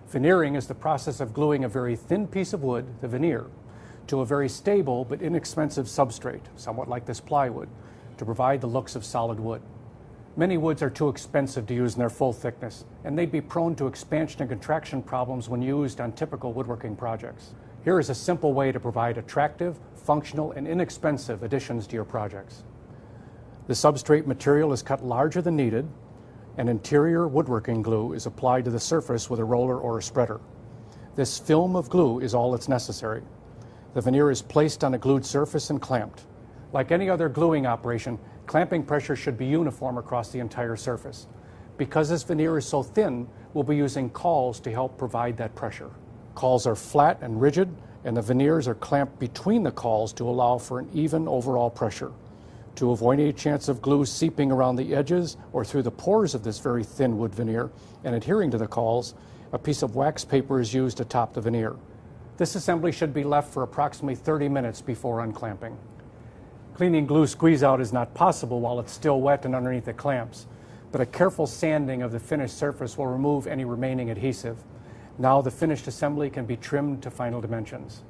Veneering is the process of gluing a very thin piece of wood, the veneer, to a very stable but inexpensive substrate, somewhat like this plywood, to provide the looks of solid wood. Many woods are too expensive to use in their full thickness, and they'd be prone to expansion and contraction problems when used on typical woodworking projects. Here is a simple way to provide attractive, functional, and inexpensive additions to your projects. The substrate material is cut larger than needed, and interior woodworking glue is applied to the surface with a roller or a spreader. This film of glue is all that's necessary. The veneer is placed on a glued surface and clamped. Like any other gluing operation, clamping pressure should be uniform across the entire surface. Because this veneer is so thin, we'll be using cauls to help provide that pressure. Cauls are flat and rigid, and the veneers are clamped between the cauls to allow for an even overall pressure. To avoid any chance of glue seeping around the edges or through the pores of this very thin wood veneer and adhering to the cauls, a piece of wax paper is used to top the veneer. This assembly should be left for approximately 30 minutes before unclamping. Cleaning glue squeeze-out is not possible while it's still wet and underneath the clamps, but a careful sanding of the finished surface will remove any remaining adhesive. Now the finished assembly can be trimmed to final dimensions.